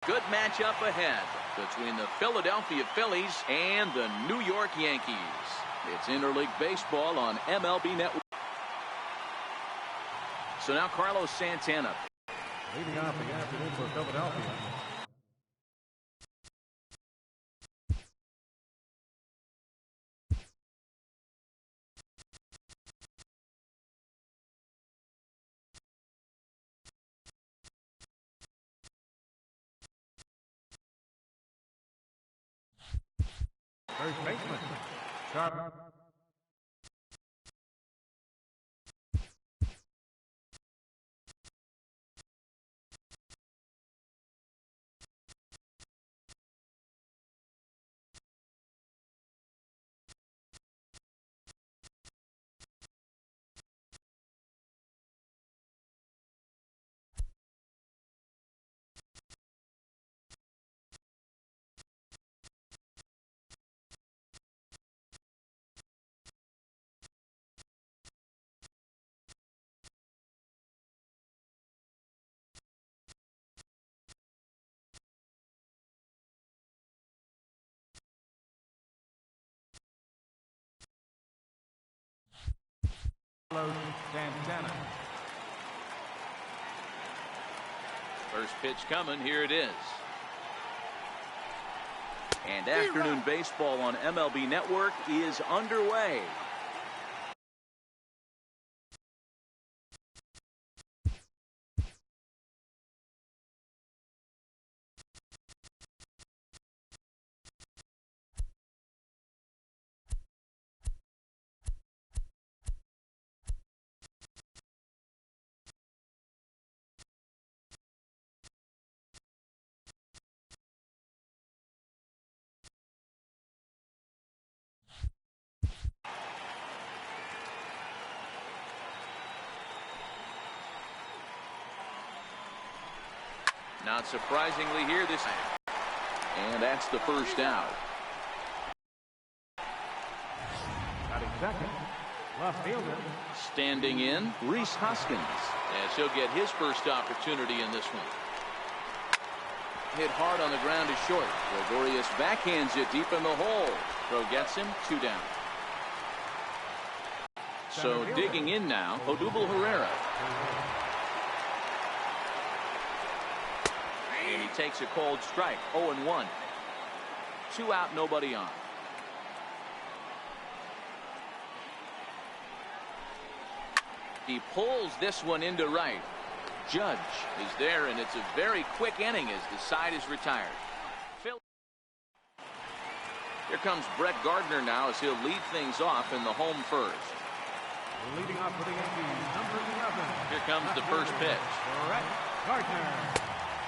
Good matchup ahead between the Philadelphia Phillies and the New York Yankees. It's interleague baseball on MLB Network. So now Carlos Santana. Leading off the afternoon for Philadelphia. First baseman, Sharp. Santana. First pitch coming. Here it is. And afternoon baseball on MLB Network is underway. Not surprisingly here this time. And that's the first out. Batting second, left fielder. Standing in, Rhys Hoskins. As he'll get his first opportunity in this one. Hit hard on the ground is short. Gregorius backhands it deep in the hole. Throw gets him, 2 down. So digging in now, Odubel Herrera. And he takes a cold strike. 0-1. 2 out, nobody on. He pulls this one into right. Judge is there, and it's a very quick inning as the side is retired. Here comes Brett Gardner now as he'll lead things off in the home first. Leading off for the Yankees, number 11. Here comes the first pitch. Brett Gardner.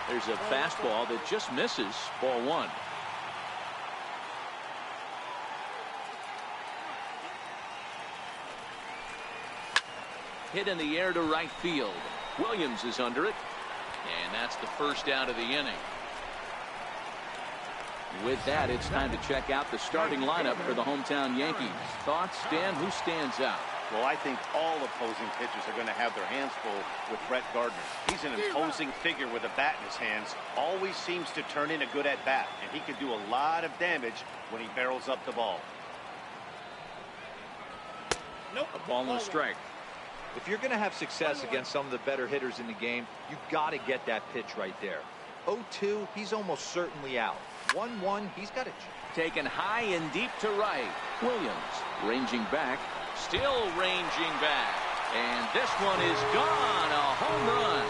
There's a fastball that just misses. Ball 1. Hit in the air to right field. Williams is under it. And that's the first out of the inning. With that, it's time to check out the starting lineup for the hometown Yankees. Thoughts, Dan? Who stands out? Well, I think all opposing pitchers are going to have their hands full with Brett Gardner. He's an imposing figure with a bat in his hands. Always seems to turn in a good at-bat, and he can do a lot of damage when he barrels up the ball. Nope. A ball and a strike. If you're going to have success against some of the better hitters in the game, you've got to get that pitch right there. 0-2, he's almost certainly out. 1-1, he's got it. Taken high and deep to right. Williams ranging back. Still ranging back. And this one is gone. A home run.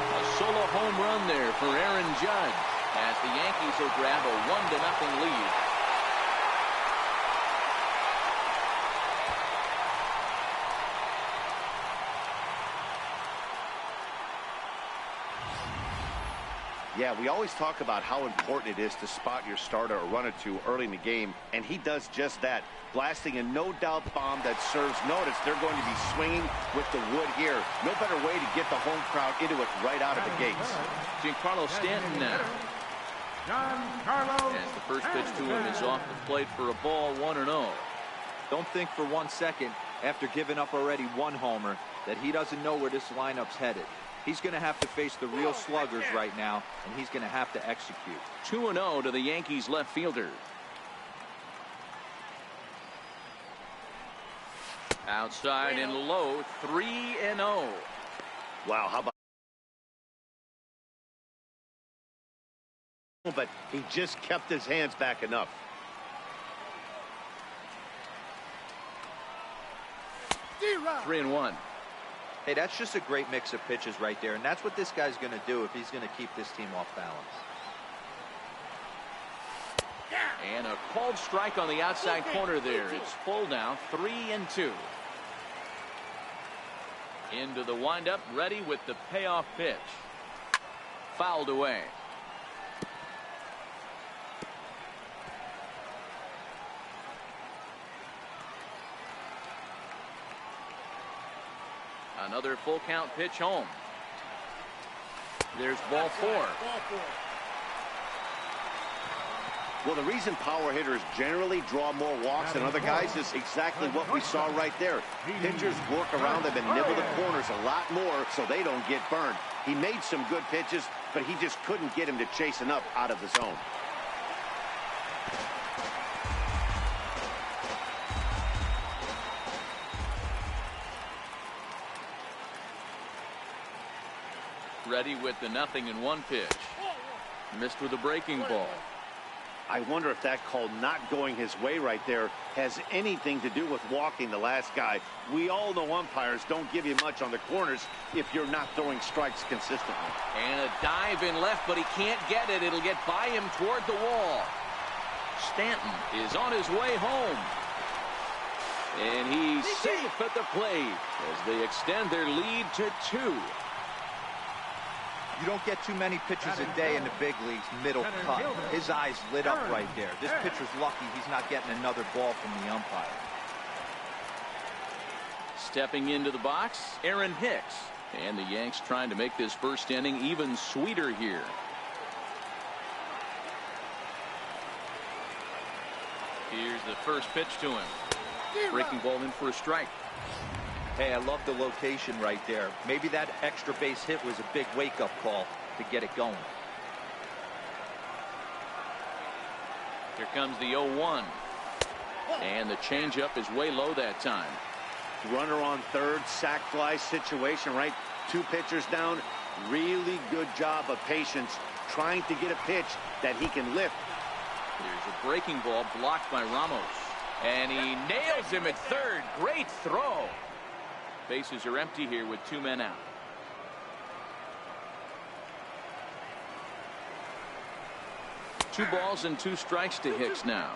A solo home run there for Aaron Judge as the Yankees will grab a 1-0 lead. Yeah, we always talk about how important it is to spot your starter or run or two early in the game, and he does just that, blasting a no-doubt bomb that serves notice. They're going to be swinging with the wood here. No better way to get the home crowd into it right out of the gates. Giancarlo Stanton now. Giancarlo. As the first pitch to him is off the plate for a ball, 1-0. Don't think for 1 second after giving up already one homer that he doesn't know where this lineup's headed. He's going to have to face the real sluggers right now, and he's going to have to execute. 2-0 to the Yankees left fielder. Outside and low, 3-0. Wow, how about? But he just kept his hands back enough. Three and one. Hey, that's just a great mix of pitches right there, and that's what this guy's going to do if he's going to keep this team off balance. And a called strike on the outside corner there. It's full now, 3-2. Into the windup, ready with the payoff pitch. Fouled away. Another full count pitch home. There's ball four. Well, the reason power hitters generally draw more walks than other guys is exactly what we saw right there. Pitchers work around them and nibble the corners a lot more so they don't get burned. He made some good pitches, but he just couldn't get him to chase enough out of the zone. Ready with the 0-1 pitch. Missed with a breaking ball. I wonder if that call not going his way right there has anything to do with walking the last guy. We all know umpires don't give you much on the corners if you're not throwing strikes consistently. And a dive in left, but he can't get it. It'll get by him toward the wall. Stanton is on his way home. And he's safe at the plate as they extend their lead to 2. You don't get too many pitches a day in the big leagues middle cut. His eyes lit up right there. This pitcher's lucky he's not getting another ball from the umpire. Stepping into the box, Aaron Hicks. And the Yanks trying to make this first inning even sweeter here. Here's the first pitch to him. Breaking ball in for a strike. Hey, I love the location right there. Maybe that extra base hit was a big wake-up call to get it going. Here comes the 0-1. And the changeup is way low that time. Runner on third, sac fly situation, right? 2 pitchers down. Really good job of patience trying to get a pitch that he can lift. Here's a breaking ball blocked by Ramos. And he nails him at third. Great throw. Bases are empty here with 2 men out. Two balls and 2 strikes to Hicks now.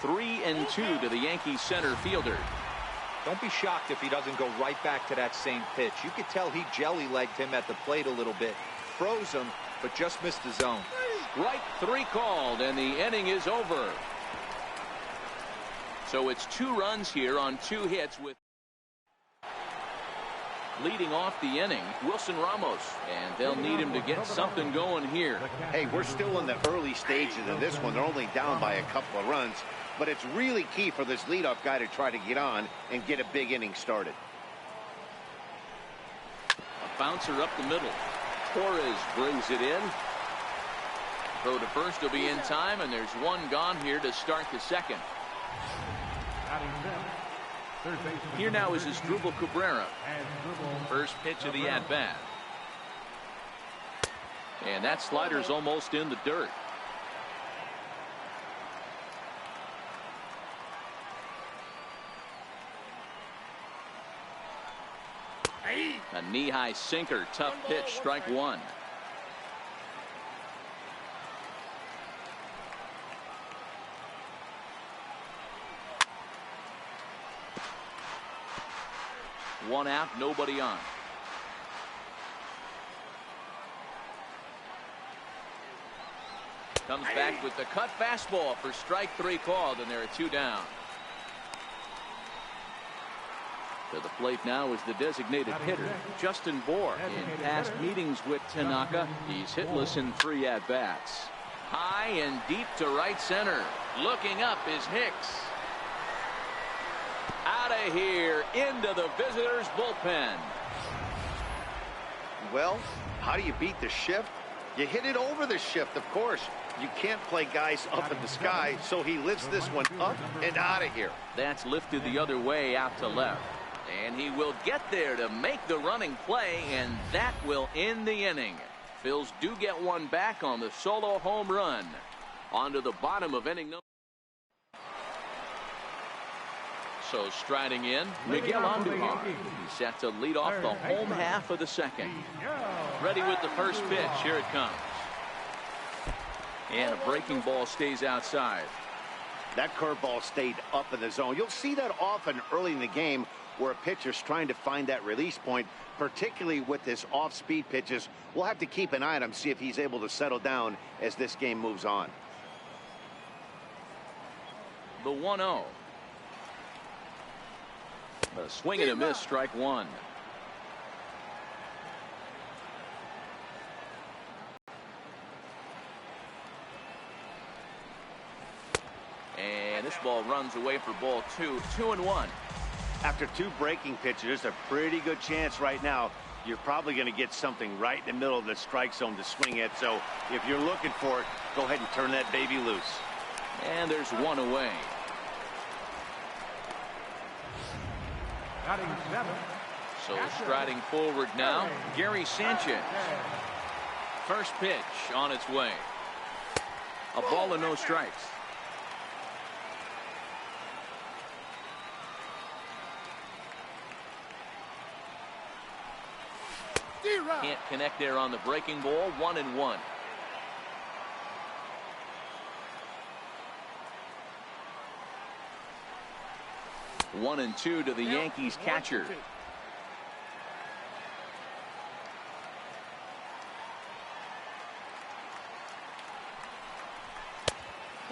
Three and 2 to the Yankees center fielder. Don't be shocked if he doesn't go right back to that same pitch. You could tell he jelly-legged him at the plate a little bit. Froze him, but just missed the zone. Strike 3 called, and the inning is over. So it's 2 runs here on 2 hits with leading off the inning, Wilson Ramos, and they'll need him to get something going here. Hey, we're still in the early stages of this one. They're only down by a couple of runs, but it's really key for this leadoff guy to try to get on and get a big inning started. A bouncer up the middle. Torres brings it in. Throw to first will be in time, and there's 1 gone here to start the second. Here now is Asdrubal Cabrera. First pitch of the at-bat. And that slider's almost in the dirt. A knee-high sinker, tough pitch, strike 1. One out, nobody on. Comes back with the cut fastball for strike 3 called, and there are 2 down. To the plate now is the designated hitter, Justin Bohr. In past meetings with Tanaka, he's hitless in 3 at-bats. High and deep to right center. Looking up is Hicks. Out of here, into the visitors' bullpen. Well, how do you beat the shift? You hit it over the shift, of course. You can't play guys up in the sky, so he lifts this one up and out of here. That's lifted the other way out to left. And he will get there to make the running play, and that will end the inning. Phils do get one back on the solo home run. On to the bottom of inning number. So striding in, Miguel Andujar. He's set to lead off the home half of the second. Ready with the first pitch. Here it comes. And a breaking ball stays outside. That curveball stayed up in the zone. You'll see that often early in the game where a pitcher's trying to find that release point, particularly with his off-speed pitches. We'll have to keep an eye on him, see if he's able to settle down as this game moves on. The 1-0. A swing and a miss, strike one. And this ball runs away for ball 2. 2-1. After 2 breaking pitches, there's a pretty good chance right now you're probably going to get something right in the middle of the strike zone to swing at. So if you're looking for it, go ahead and turn that baby loose. And there's one away. So striding forward now, Gary Sanchez. First pitch on its way. A ball and no strikes. Can't connect there on the breaking ball. 1-1. One and two to the Yankees catcher.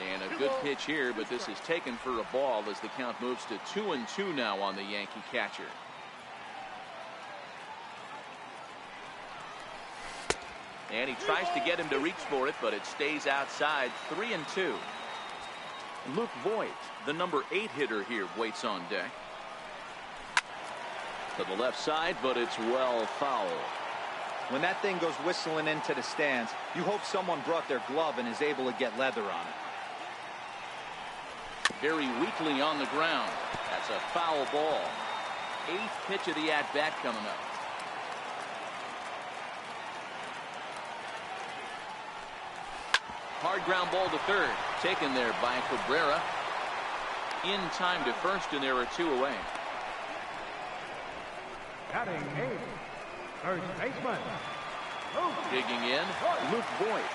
And a good pitch here, but this is taken for a ball as the count moves to 2-2 now on the Yankee catcher. And he tries to get him to reach for it, but it stays outside. 3-2. Luke Voigt, the number 8 hitter here, waits on deck. To the left side, but it's well foul. When that thing goes whistling into the stands, you hope someone brought their glove and is able to get leather on it. Very weakly on the ground. That's a foul ball. 8th pitch of the at-bat coming up. Hard ground ball to third. Taken there by Cabrera. In time to first, and there are 2 away. Batting 8, first baseman. Digging in, Luke Voigt.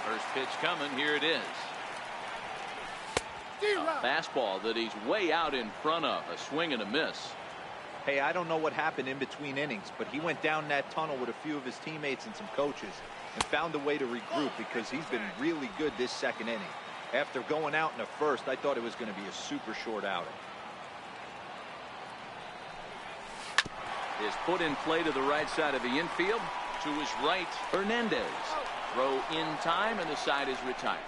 First pitch coming. Here it is. A fastball that he's way out in front of. A swing and a miss. Hey, I don't know what happened in between innings, but he went down that tunnel with a few of his teammates and some coaches and found a way to regroup because he's been really good this second inning. After going out in the first, I thought it was going to be a super short outing. Is put in play to the right side of the infield. To his right, Hernandez. Throw in time, and the side is retired.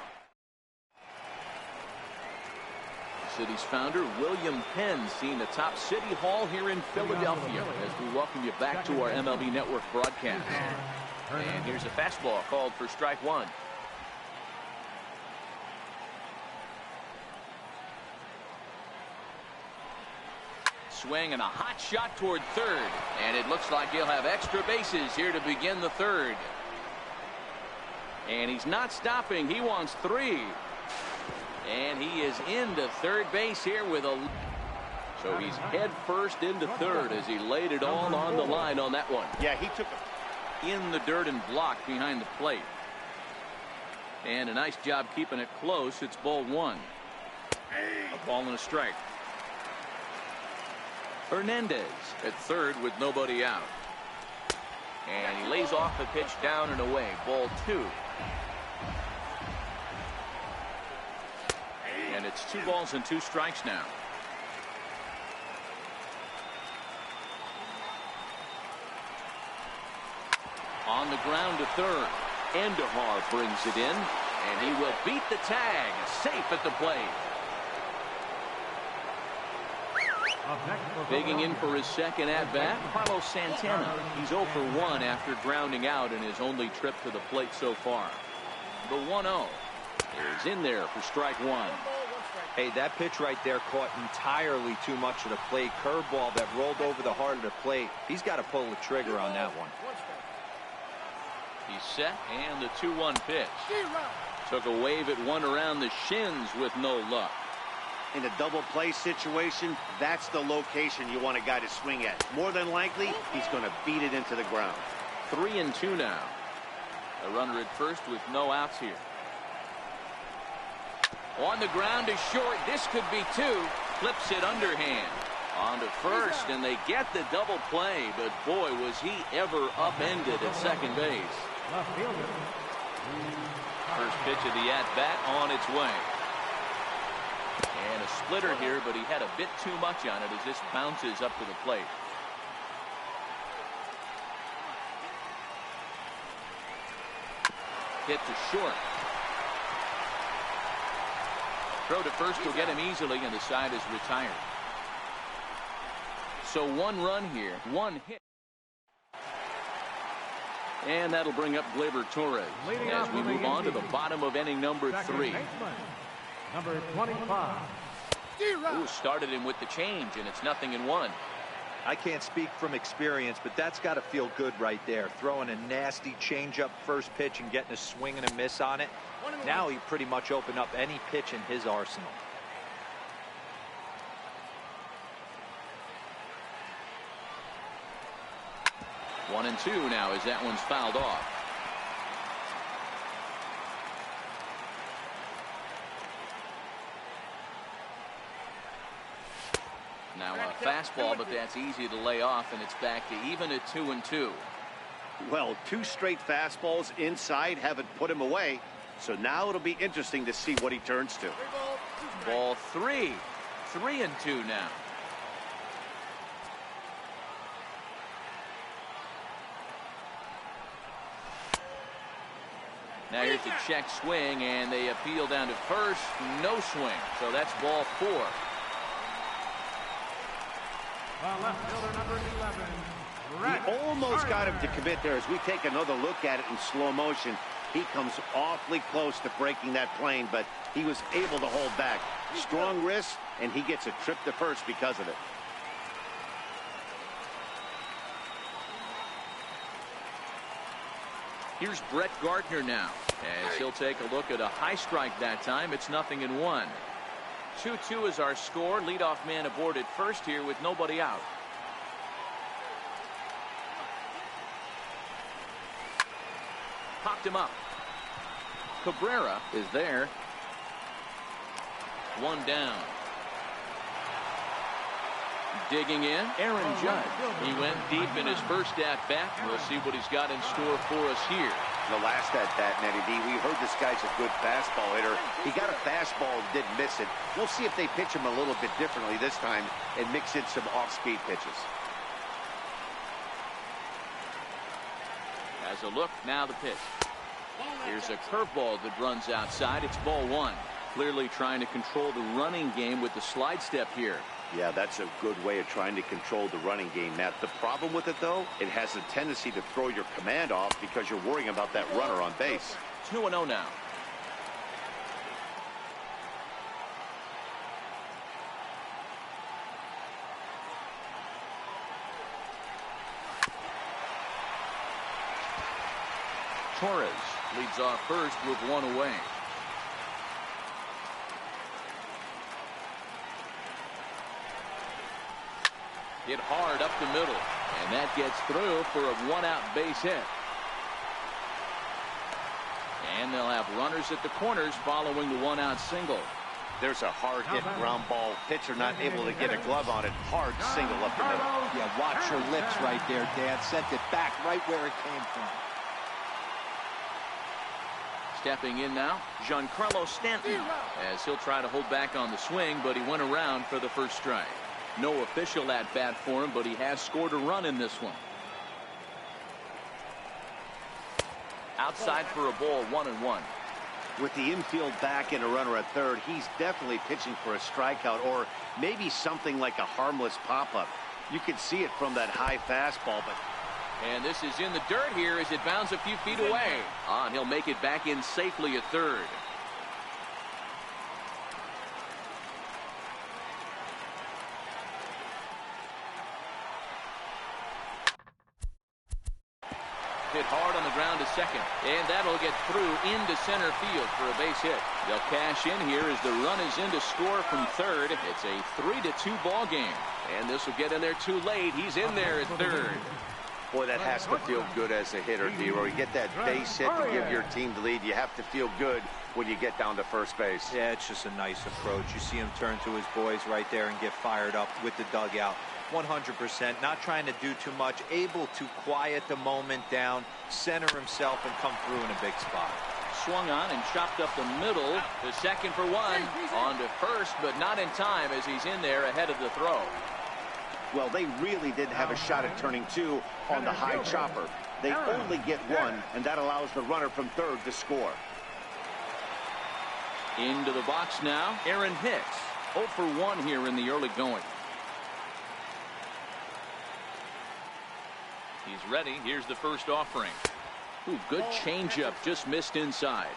The city's founder, William Penn, seen atop City Hall here in Philadelphia as we welcome you back to our MLB Network broadcast. And here's a fastball called for strike one. Swing and a hot shot toward third. And it looks like he'll have extra bases here to begin the third. And he's not stopping. He wants 3. And he is into third base here with a... So he's head first into third as he laid it all on the line on that one. Yeah, he took it in the dirt and blocked behind the plate. And a nice job keeping it close. It's ball 1. A ball and a strike. Hernandez at third with nobody out. And he lays off the pitch down and away. Ball 2. And it's 2 balls and 2 strikes now. the ground to third. Endahar brings it in, and he will beat the tag. Safe at the plate. Digging in for his second at-bat, Carlos Santana. He's 0 for 1 after grounding out in his only trip to the plate so far. The 1-0 is in there for strike one. Hey, that pitch right there caught entirely too much of the plate. Curveball that rolled over the heart of the plate. He's got to pull the trigger on that one. He's set, and the 2-1 pitch. Took a wave at one around the shins with no luck. In a double play situation, that's the location you want a guy to swing at. More than likely, he's going to beat it into the ground. 3-2 now. A runner at first with no outs here. On the ground is short. This could be two. Flips it underhand. On to first, and they get the double play, but boy, was he ever upended at second base. First pitch of the at-bat on its way. And a splitter here, but he had a bit too much on it as this bounces up to the plate. Hit to short. Throw to first will get him easily, and the side is retired. So one run here, one hit. And that'll bring up Gleyber Torres as we move on to the bottom of inning number 3. Number 25. Ooh, started him with the change, and it's 0-1. I can't speak from experience, but that's got to feel good right there. Throwing a nasty changeup first pitch and getting a swing and a miss on it. Now he pretty much opened up any pitch in his arsenal. One and two now as that one's fouled off. Now a fastball, but that's easy to lay off, and it's back to even at 2-2. Well, 2 straight fastballs inside haven't put him away. So now it'll be interesting to see what he turns to. Ball 3. 3-2 now. Now here's the check swing, and they appeal down to first. No swing. So that's ball 4. Left fielder number 11. He almost got him to commit there. As we take another look at it in slow motion, he comes awfully close to breaking that plane, but he was able to hold back. Strong wrist, and he gets a trip to first because of it. Here's Brett Gardner now, as he'll take a look at a high strike that time. It's 0-1. 2-2 is our score. Leadoff man aboard at first here with nobody out. Popped him up. Cabrera is there. One down. Digging in, Aaron Judge. He went deep in his first at-bat. We'll see what he's got in store for us here. The last at-bat, Matty D, we heard this guy's a good fastball hitter. He got a fastball and didn't miss it. We'll see if they pitch him a little bit differently this time and mix in some off-speed pitches. As a look, now the pitch. Here's a curveball that runs outside. It's ball 1. Clearly trying to control the running game with the slide step here. Yeah, that's a good way of trying to control the running game, Matt. The problem with it, though, it has a tendency to throw your command off because you're worrying about that runner on base. 2-0 now. Torres leads off first with one away. Hit hard up the middle, and that gets through for a one-out base hit. And they'll have runners at the corners following the one-out single. There's a hard hit ground ball. Pitcher not able to get a glove on it. Hard single up the middle. Yeah, watch your lips right there, Dan. Sent it back right where it came from. Stepping in now, Giancarlo Stanton, as he'll try to hold back on the swing, but he went around for the first strike. No official at-bat for him, but he has scored a run in this one. Outside for a ball, 1-1. With the infield back and a runner at third, he's definitely pitching for a strikeout or maybe something like a harmless pop-up. You could see it from that high fastball, but... And this is in the dirt here as it bounds a few feet away. And he'll make it back in safely at third. Hit hard on the ground to second, and that'll get through into center field for a base hit. They'll cash in here as the run is in to score from third. It's a 3-2 ball game, and this will get in there too late. He's in there at third. Boy, that has to feel good as a hitter, D-Roy. You get that base hit to give your team the lead. You have to feel good when you get down to first base. Yeah, it's just a nice approach. You see him turn to his boys right there and get fired up with the dugout. 100%, not trying to do too much, able to quiet the moment down, center himself, and come through in a big spot. Swung on and chopped up the middle. The second for one. On to first, but not in time as he's in there ahead of the throw. Well, they really didn't have a shot at turning two on the high chopper. They only get one, and that allows the runner from third to score. Into the box now, Aaron Hicks. 0 for 1 here in the early going. He's ready. Here's the first offering. Ooh, good changeup, just missed inside.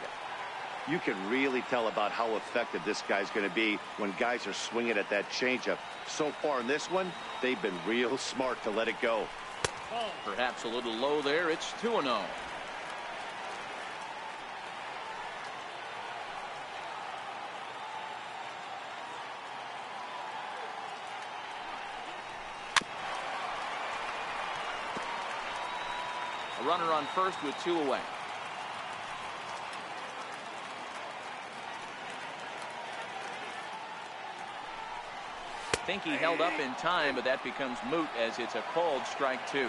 You can really tell about how effective this guy's going to be when guys are swinging at that changeup. So far in this one, they've been real smart to let it go. Perhaps a little low there. It's 2-0. A runner on first with 2 away. I think he held up in time, but that becomes moot as it's a called strike 2.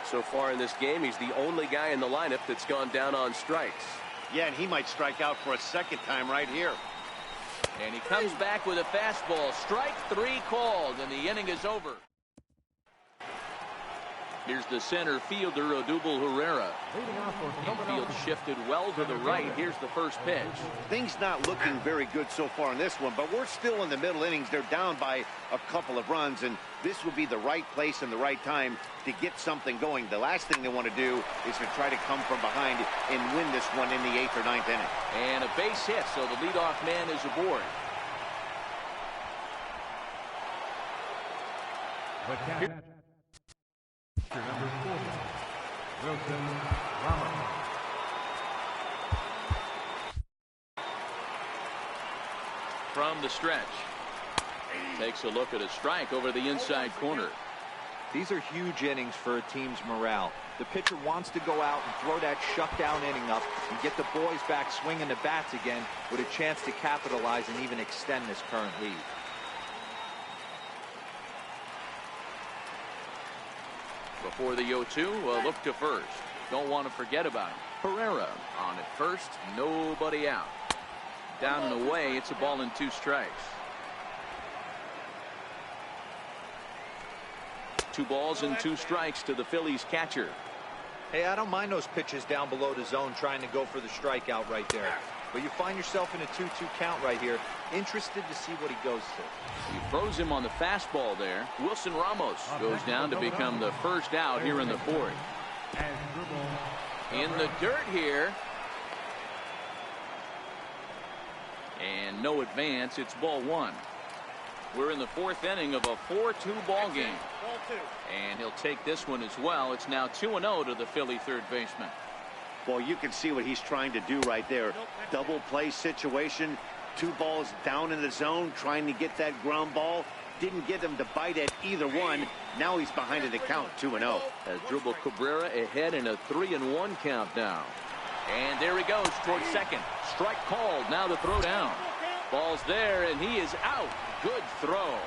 So far in this game, he's the only guy in the lineup that's gone down on strikes. Yeah, and he might strike out for a second time right here. And he comes back with a fastball. Strike 3 called, and the inning is over. Here's the center fielder, Odubel Herrera. Infield shifted well to the right. Here's the first pitch. Things not looking very good so far in this one, but we're still in the middle innings. They're down by a couple of runs, and this would be the right place and the right time to get something going. The last thing they want to do is to try to come from behind and win this one in the 8th or 9th inning. And a base hit, so the leadoff man is aboard. Number 40, Wilson Ramos. From the stretch. Takes a look at a strike over the inside corner. These are huge innings for a team's morale. The pitcher wants to go out and throw that shutdown inning up and get the boys back swinging the bats again with a chance to capitalize and even extend this current lead. Before the 0-2, a look to first. Don't want to forget about him. Herrera on at first, nobody out. Down and away, it's a ball and 2 strikes. 2 balls and 2 strikes to the Phillies catcher. Hey, I don't mind those pitches down below the zone trying to go for the strikeout right there. But you find yourself in a 2-2 count right here. Interested to see what he goes to. He throws him on the fastball there. Wilson Ramos goes down to become the first out here in the 4th. In the dirt here. And no advance. It's ball 1. We're in the 4th inning of a 4-2 ball game. And he'll take this one as well. It's now 2-0 to the Philly third baseman. Well, you can see what he's trying to do right there. Double play situation. 2 balls down in the zone, trying to get that ground ball. Didn't get him to bite at either one. Now he's behind in the count, 2-0. As Dribble Cabrera ahead in a 3-1 count now. And there he goes towards second. Strike called. Now the throw down. Ball's there, and he is out. Good throw.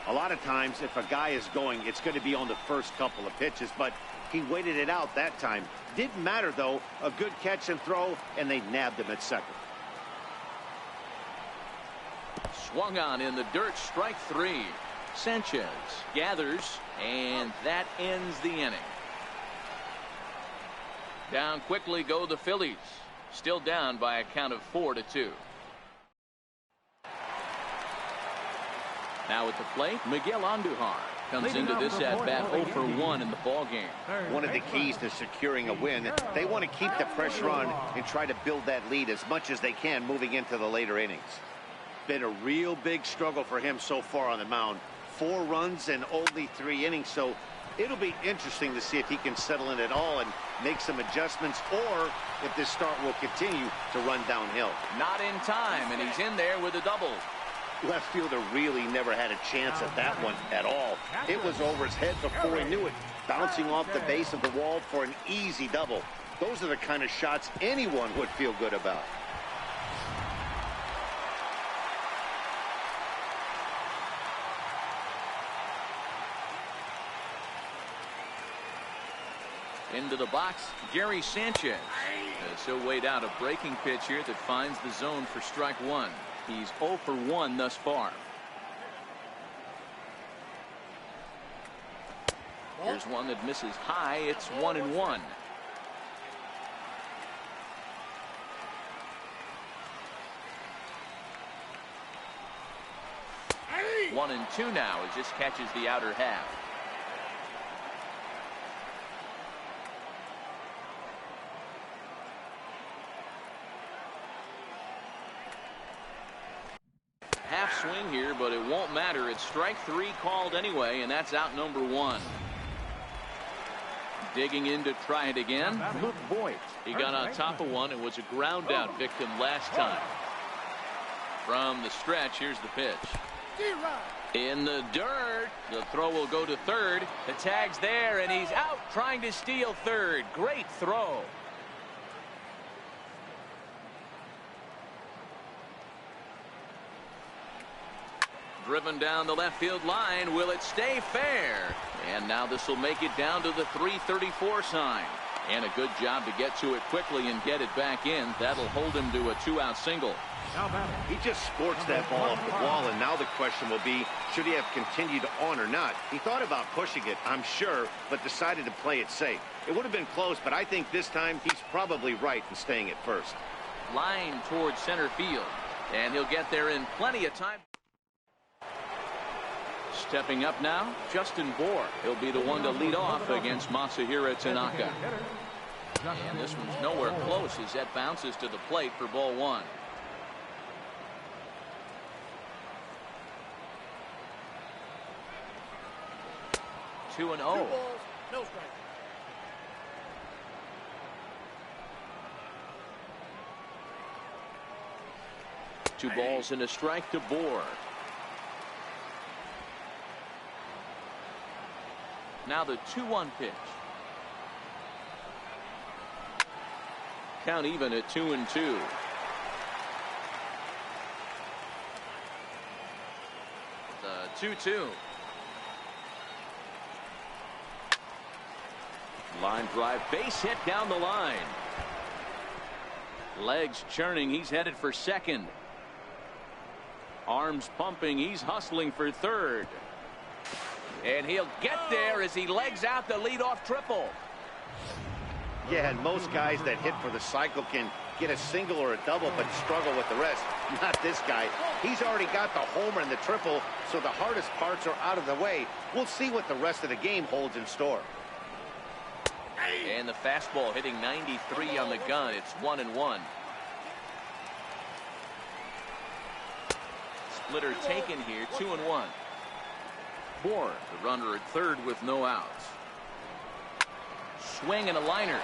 A lot of times, if a guy is going, it's going to be on the first couple of pitches, but he waited it out that time. Didn't matter, though. A good catch and throw, and they nabbed him at second. Swung on in the dirt, strike 3. Sanchez gathers, and that ends the inning. Down quickly go the Phillies. Still down by a count of 4-2. Now at the plate, Miguel Andujar comes into this at-bat 0 for 1 in the ballgame. One of the keys to securing a win, they want to keep the pressure on and try to build that lead as much as they can moving into the later innings. Been a real big struggle for him so far on the mound. 4 runs and only 3 innings, so it'll be interesting to see if he can settle in at all and make some adjustments, or if this start will continue to run downhill. Not in time, and he's in there with a double. Left fielder really never had a chance at that one at all. It was over his head before he knew it, bouncing off the base of the wall for an easy double. Those are the kind of shots anyone would feel good about. Into the box, Gary Sanchez. He'll wait out a breaking pitch here that finds the zone for strike 1. He's 0 for 1 thus far. Here's one that misses high. It's 1-1. 1-2 now. It just catches the outer half. Half swing here, but it won't matter. It's strike 3 called anyway, and that's out number 1. Digging in to try it again, Luke Voigt. He got on top of one and was a ground out victim last time. From the stretch, here's the pitch. In the dirt. The throw will go to third. The tag's there, and he's out trying to steal third. Great throw. Driven down the left field line. Will it stay fair? And now this will make it down to the 334 sign. And a good job to get to it quickly and get it back in. That'll hold him to a 2-out single. He just sports that ball off the wall, and now the question will be, should he have continued on or not? He thought about pushing it, I'm sure, but decided to play it safe. It would have been close, but I think this time he's probably right in staying at first. Line towards center field, and he'll get there in plenty of time. Stepping up now, Justin Bohr. He'll be the one to lead off against Masahiro Tanaka. And this one's nowhere close as that bounces to the plate for ball 1. Two and 0. No strike. Two balls and a strike to Bohr. Now the 2-1 pitch. Count even at 2-2. The 2-2. Line drive, base hit down the line. Legs churning, he's headed for second. Arms pumping, he's hustling for third. And he'll get there as he legs out the leadoff triple. Yeah, and most guys that hit for the cycle can get a single or a double, but struggle with the rest. Not this guy. He's already got the homer and the triple, so the hardest parts are out of the way. We'll see what the rest of the game holds in store. And the fastball hitting 93 on the gun. It's 1-1. Splitter taken here, 2-1. Bohr, the runner at third with no outs. Swing and a liner.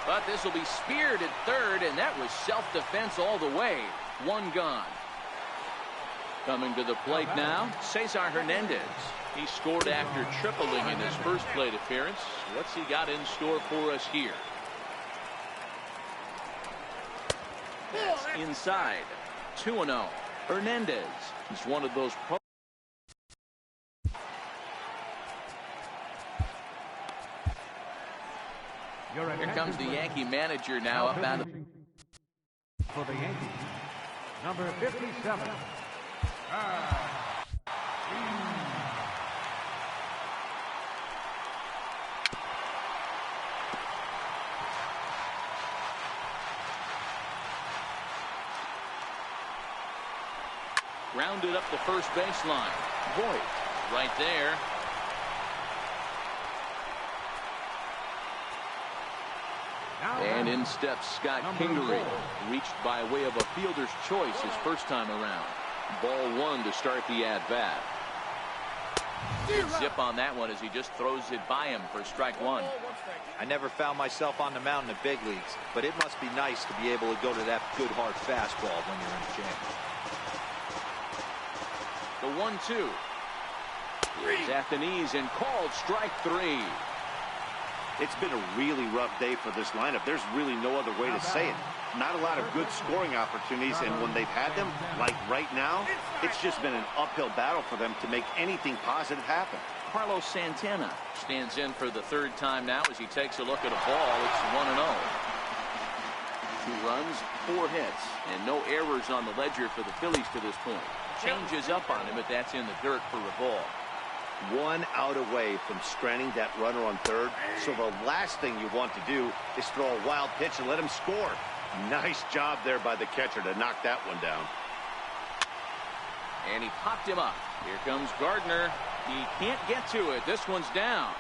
But this will be speared at third, and that was self-defense all the way. One gone. Coming to the plate now, Cesar Hernandez. He scored after tripling in his first plate appearance. What's he got in store for us here? That's inside. 2-0. Hernandez is one of those pro. Here comes the Yankee manager now up out of for the Yankees, number 57. Grounded up the first baseline. Voigt right there. And in steps Scott Kingery, reached by way of a fielder's choice his first time around. Ball one to start the at-bat. Good zip on that one as he just throws it by him for strike one. I never found myself on the mound in the big leagues, but it must be nice to be able to go to that good hard fastball when you're in the jam. The 1-2. At the knees and called strike three. It's been a really rough day for this lineup. There's really no other way to say it. Not a lot of good scoring opportunities, and when they've had them, like right now, it's just been an uphill battle for them to make anything positive happen. Carlos Santana stands in for the third time now as he takes a look at a ball. It's 1-0. 2 runs, 4 hits, and no errors on the ledger for the Phillies to this point. Changes up on him, but that's in the dirt for a ball. 1 out away from stranding that runner on third, so the last thing you want to do is throw a wild pitch and let him score. Nice job there by the catcher to knock that one down. And he popped him up. Here comes Gardner. He can't get to it. This one's down.